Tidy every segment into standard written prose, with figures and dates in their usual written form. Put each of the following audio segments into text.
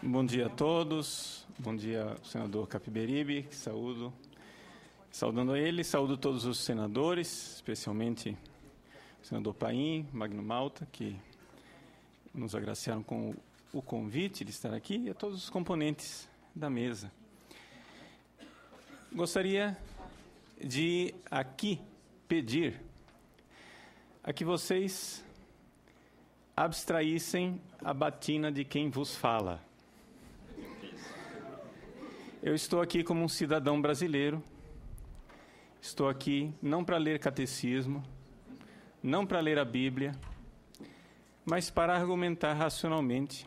Bom dia a todos, bom dia ao senador Capiberibe, que saudando ele, saúdo todos os senadores, especialmente o senador Paim, Magno Malta, que nos agraciaram com o convite de estar aqui, e a todos os componentes da mesa. Gostaria de aqui pedir a que vocês abstraíssem a batina de quem vos fala. Eu estou aqui como um cidadão brasileiro, estou aqui não para ler catecismo, não para ler a Bíblia, mas para argumentar racionalmente,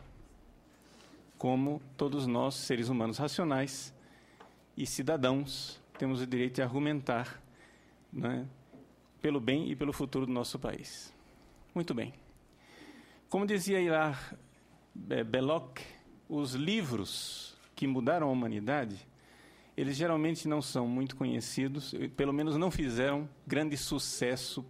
como todos nós, seres humanos racionais e cidadãos, temos o direito de argumentar, né, pelo bem e pelo futuro do nosso país. Muito bem. Como dizia Hilaire Belloc, os livros que mudaram a humanidade, eles geralmente não são muito conhecidos, pelo menos não fizeram grande sucesso,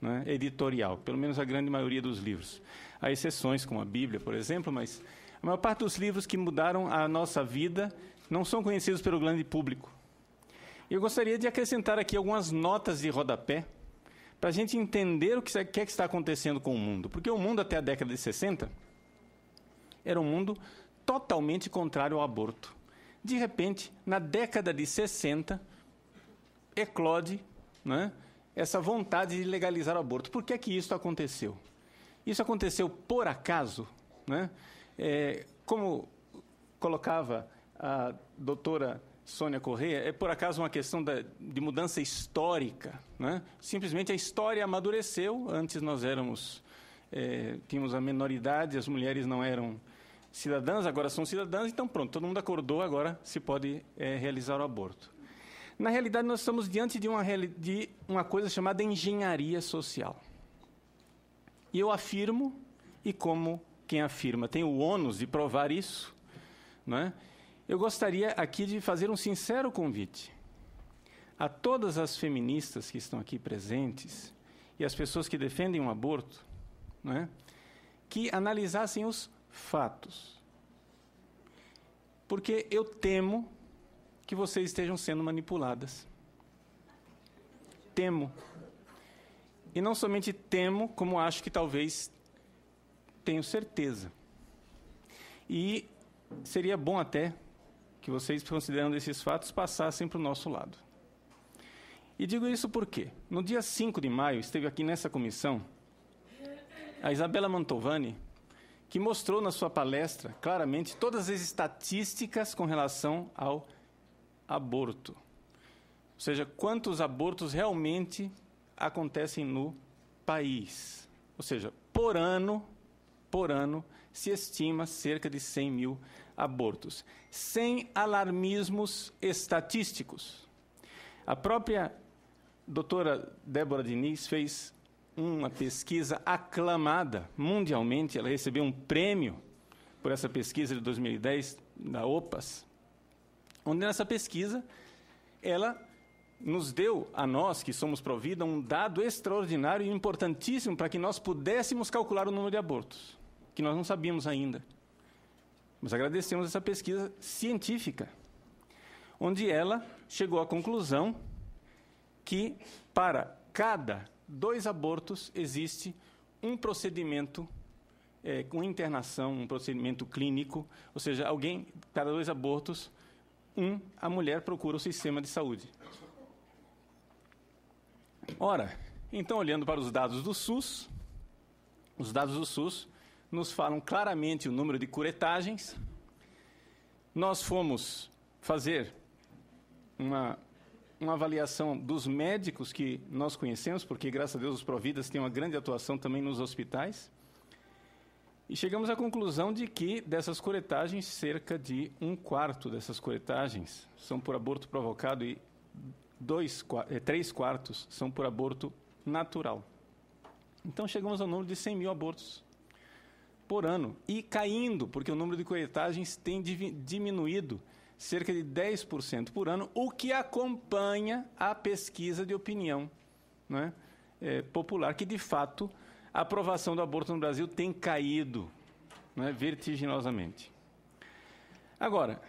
né, editorial, pelo menos a grande maioria dos livros. Há exceções, como a Bíblia, por exemplo, mas a maior parte dos livros que mudaram a nossa vida não são conhecidos pelo grande público. Eu gostaria de acrescentar aqui algumas notas de rodapé, para a gente entender o que é que está acontecendo com o mundo. Porque o mundo, até a década de 60, era um mundo totalmente contrário ao aborto. De repente, na década de 60, eclode, né, essa vontade de legalizar o aborto. Por que é que isso aconteceu? Isso aconteceu por acaso, né? Como colocava a doutora Sônia Correia, é por acaso uma questão de mudança histórica, né? Simplesmente a história amadureceu. Antes nós tínhamos a menoridade, as mulheres não eram cidadãs, agora são cidadãs, então pronto, todo mundo acordou, agora se pode realizar o aborto. Na realidade, nós estamos diante de uma coisa chamada engenharia social. E eu afirmo, e como quem afirma tem o ônus de provar isso, né? Eu gostaria aqui de fazer um sincero convite a todas as feministas que estão aqui presentes e as pessoas que defendem o aborto, né, que analisassem os fatos. Porque eu temo que vocês estejam sendo manipuladas. Temo. E não somente temo, como acho que talvez tenho certeza. E seria bom até que vocês, considerando esses fatos, passassem para o nosso lado. E digo isso porque, no dia 5 de maio, esteve aqui nessa comissão a Isabella Mantovani, que mostrou na sua palestra, claramente, todas as estatísticas com relação ao aborto. Ou seja, quantos abortos realmente acontecem no país. Ou seja, por ano, se estima cerca de 100 mil abortos, sem alarmismos estatísticos. A própria doutora Débora Diniz fez uma pesquisa aclamada mundialmente, ela recebeu um prêmio por essa pesquisa de 2010, da OPAS, onde nessa pesquisa ela nos deu, a nós que somos Provida, um dado extraordinário e importantíssimo para que nós pudéssemos calcular o número de abortos, que nós não sabíamos ainda. Mas agradecemos essa pesquisa científica, onde ela chegou à conclusão que para cada 2 abortos existe um procedimento com internação, um procedimento clínico, ou seja, cada 2 abortos, a mulher procura o sistema de saúde. Ora, então, olhando para os dados do SUS nos falam claramente o número de curetagens. Nós fomos fazer uma avaliação dos médicos que nós conhecemos, porque, graças a Deus, os Providas têm uma grande atuação também nos hospitais, e chegamos à conclusão de que, dessas curetagens, cerca de 1/4 dessas curetagens são por aborto provocado e 3/4 são por aborto natural. Então, chegamos ao número de 100 mil abortos por ano, e caindo, porque o número de curetagens tem diminuído cerca de 10% por ano, o que acompanha a pesquisa de opinião, né, popular, que, de fato, a aprovação do aborto no Brasil tem caído, né, vertiginosamente. Agora,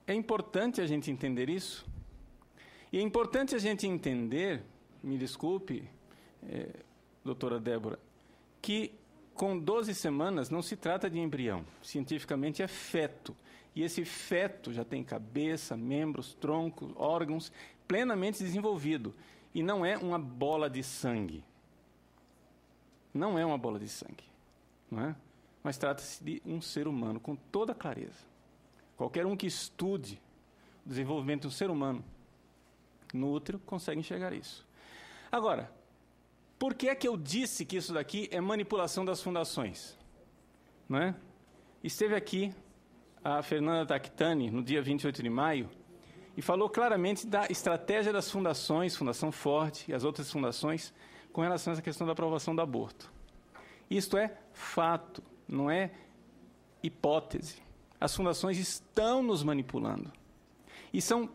é importante a gente entender isso, e é importante a gente entender, me desculpe, doutora Débora, que com 12 semanas não se trata de embrião, cientificamente é feto, e esse feto já tem cabeça, membros, tronco, órgãos, plenamente desenvolvido, e não é uma bola de sangue. Não é uma bola de sangue, não é? Mas trata-se de um ser humano, com toda clareza. Qualquer um que estude o desenvolvimento do ser humano no útero consegue enxergar isso. Agora, por que é que eu disse que isso daqui é manipulação das fundações? Não é? Esteve aqui a Fernanda Tactani, no dia 28 de maio, e falou claramente da estratégia das fundações, Fundação Ford e as outras fundações, com relação a essa questão da aprovação do aborto. Isto é fato, não é hipótese. As fundações estão nos manipulando. E são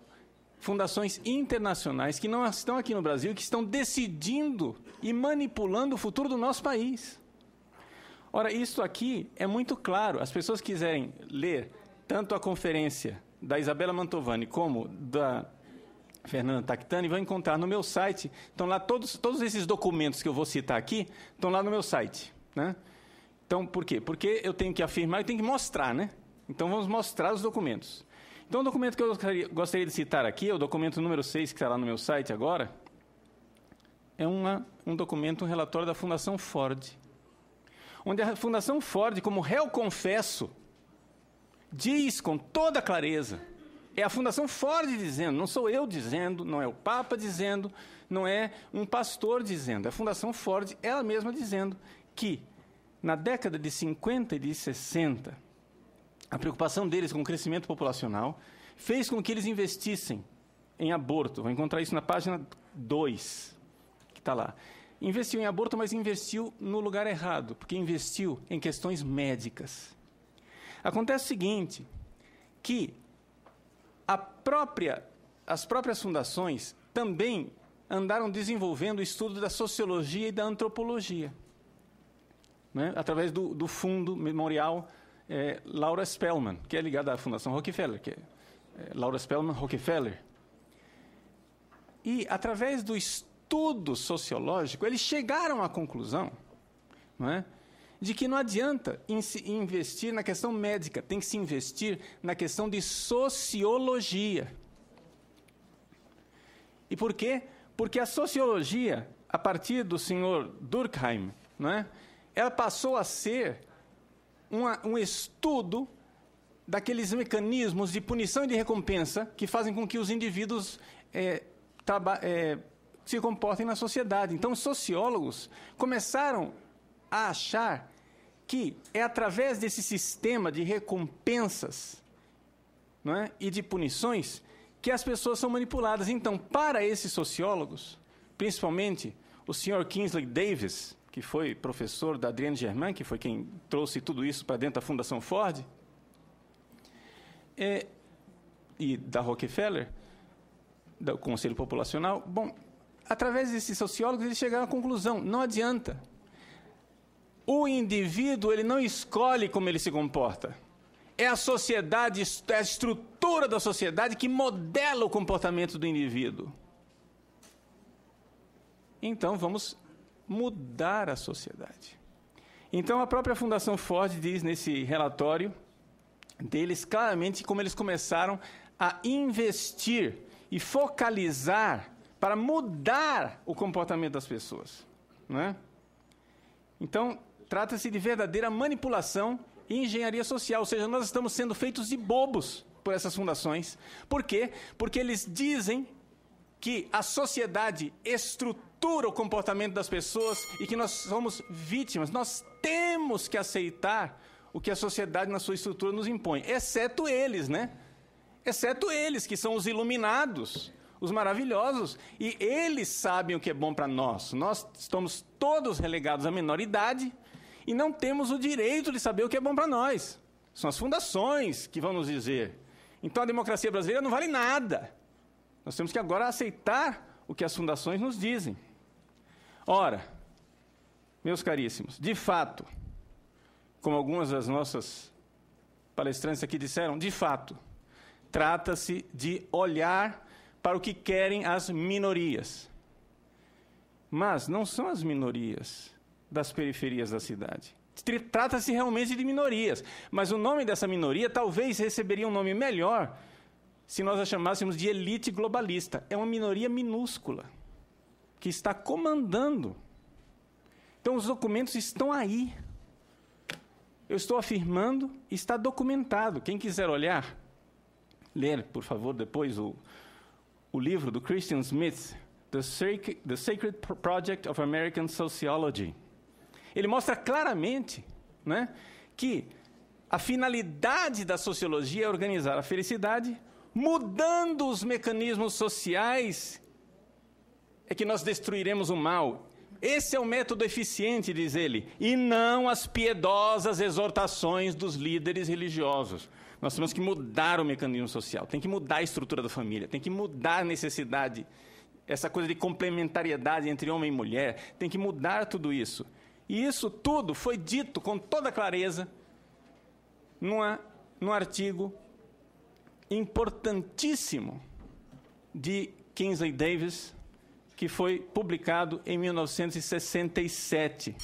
fundações internacionais que não estão aqui no Brasil, que estão decidindo e manipulando o futuro do nosso país. Ora, isso aqui é muito claro. As pessoas que quiserem ler tanto a conferência da Isabela Mantovani como da Fernanda Tactani vão encontrar no meu site. Estão lá todos esses documentos que eu vou citar aqui, estão lá no meu site, né? Então, por quê? Porque eu tenho que afirmar e tenho que mostrar, né? Então, vamos mostrar os documentos. Então, o documento que eu gostaria de citar aqui, é o documento número 6, que está lá no meu site agora, é um documento, um relatório da Fundação Ford, onde a Fundação Ford, como réu confesso, diz com toda clareza, é a Fundação Ford dizendo, não sou eu dizendo, não é o Papa dizendo, não é um pastor dizendo, é a Fundação Ford, ela mesma dizendo que, na década de 50 e de 60, a preocupação deles com o crescimento populacional fez com que eles investissem em aborto. Vou encontrar isso na página 2, que está lá. Investiu em aborto, mas investiu no lugar errado, porque investiu em questões médicas. Acontece o seguinte, que as próprias fundações também andaram desenvolvendo o estudo da sociologia e da antropologia, né? Através do fundo memorial Laura Spellman, que é ligado à Fundação Rockefeller, que é Laura Spellman Rockefeller. E, através do estudo sociológico, eles chegaram à conclusão, não é, de que não adianta investir na questão médica, tem que se investir na questão de sociologia. E por quê? Porque a sociologia, a partir do senhor Durkheim, não é, ela passou a ser um estudo daqueles mecanismos de punição e de recompensa que fazem com que os indivíduos se comportem na sociedade. Então, os sociólogos começaram a achar que é através desse sistema de recompensas, não é, e de punições que as pessoas são manipuladas. Então, para esses sociólogos, principalmente o Sr. Kingsley Davis, que foi professor da Adrienne Germain, que foi quem trouxe tudo isso para dentro da Fundação Ford, e da Rockefeller, do Conselho Populacional. Bom, através desses sociólogos, eles chegaram à conclusão, não adianta. O indivíduo, ele não escolhe como ele se comporta. É a sociedade, é a estrutura da sociedade que modela o comportamento do indivíduo. Então, vamos mudar a sociedade. Então, a própria Fundação Ford diz nesse relatório deles claramente como eles começaram a investir e focalizar para mudar o comportamento das pessoas, não é? Então, trata-se de verdadeira manipulação e engenharia social, ou seja, nós estamos sendo feitos de bobos por essas fundações. Por quê? Porque eles dizem que a sociedade estrutura o comportamento das pessoas e que nós somos vítimas. Nós temos que aceitar o que a sociedade na sua estrutura nos impõe, exceto eles, né? Exceto eles, que são os iluminados, os maravilhosos, e eles sabem o que é bom para nós. Nós estamos todos relegados à menoridade e não temos o direito de saber o que é bom para nós. São as fundações que vão nos dizer. Então a democracia brasileira não vale nada. Nós temos que agora aceitar o que as fundações nos dizem. Ora, meus caríssimos, de fato, como algumas das nossas palestrantes aqui disseram, de fato, trata-se de olhar para o que querem as minorias. Mas não são as minorias das periferias da cidade. Trata-se realmente de minorias, mas o nome dessa minoria talvez receberia um nome melhor se nós a chamássemos de elite globalista. É uma minoria minúscula, que está comandando. Então, os documentos estão aí. Eu estou afirmando, está documentado. Quem quiser olhar, ler, por favor, depois o livro do Christian Smith, The Sacred Project of American Sociology. Ele mostra claramente, né, que a finalidade da sociologia é organizar a felicidade, mudando os mecanismos sociais, é que nós destruiremos o mal. Esse é o método eficiente, diz ele, e não as piedosas exortações dos líderes religiosos. Nós temos que mudar o mecanismo social, tem que mudar a estrutura da família, tem que mudar a necessidade, essa coisa de complementariedade entre homem e mulher, tem que mudar tudo isso. E isso tudo foi dito com toda clareza num artigo importantíssimo de Kingsley Davis, que foi publicado em 1967.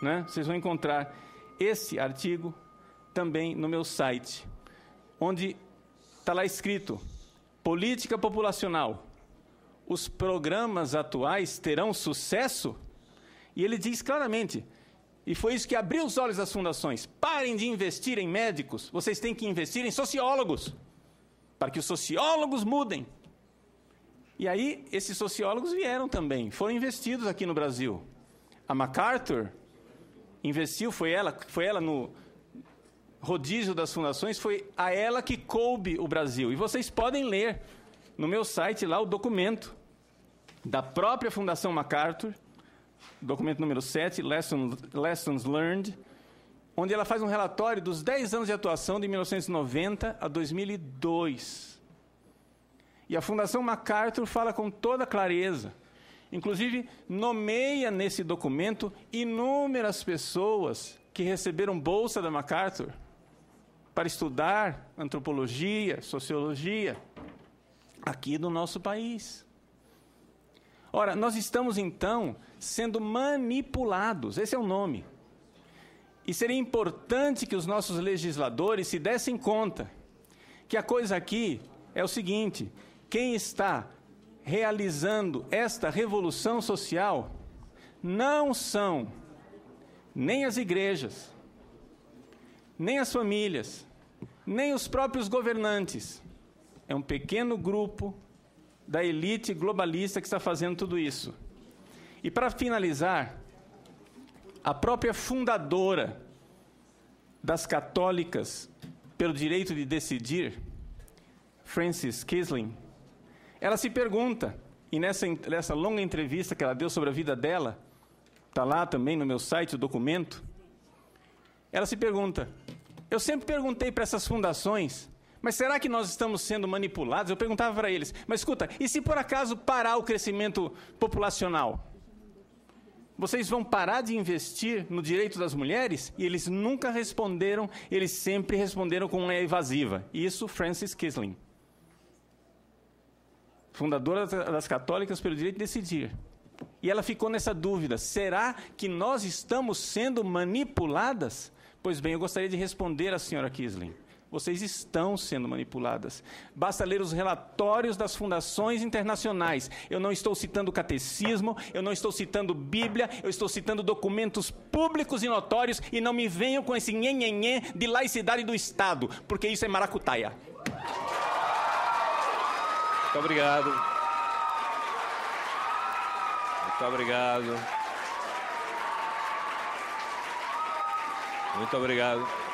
Né? Vocês vão encontrar esse artigo também no meu site, onde está lá escrito: política populacional, os programas atuais terão sucesso? E ele diz claramente, e foi isso que abriu os olhos das fundações: parem de investir em médicos, vocês têm que investir em sociólogos, para que os sociólogos mudem. E aí, esses sociólogos vieram também, foram investidos aqui no Brasil. A MacArthur investiu, foi ela no rodízio das fundações, foi a ela que coube o Brasil. E vocês podem ler no meu site lá o documento da própria Fundação MacArthur, documento número 7, Lessons Learned, onde ela faz um relatório dos 10 anos de atuação de 1990 a 2002. E a Fundação MacArthur fala com toda clareza, inclusive nomeia nesse documento inúmeras pessoas que receberam bolsa da MacArthur para estudar antropologia, sociologia, aqui no nosso país. Ora, nós estamos, então, sendo manipulados, esse é o nome. E seria importante que os nossos legisladores se dessem conta que a coisa aqui é o seguinte: quem está realizando esta revolução social não são nem as igrejas, nem as famílias, nem os próprios governantes. É um pequeno grupo da elite globalista que está fazendo tudo isso. E para finalizar, a própria fundadora das católicas pelo direito de decidir, Frances Kissling, ela se pergunta, e nessa longa entrevista que ela deu sobre a vida dela, está lá também no meu site o documento, ela se pergunta: eu sempre perguntei para essas fundações, mas será que nós estamos sendo manipulados? Eu perguntava para eles, mas escuta, e se por acaso parar o crescimento populacional? Vocês vão parar de investir no direito das mulheres? E eles nunca responderam, eles sempre responderam com uma evasiva. Isso, Frances Kissling, fundadora das católicas pelo direito de decidir. E ela ficou nessa dúvida: será que nós estamos sendo manipuladas? Pois bem, eu gostaria de responder à senhora Kissling: vocês estão sendo manipuladas. Basta ler os relatórios das fundações internacionais. Eu não estou citando catecismo, eu não estou citando Bíblia, eu estou citando documentos públicos e notórios, e não me venham com esse nhenhenhê de laicidade do Estado, porque isso é maracutaia. Muito obrigado. Muito obrigado. Muito obrigado.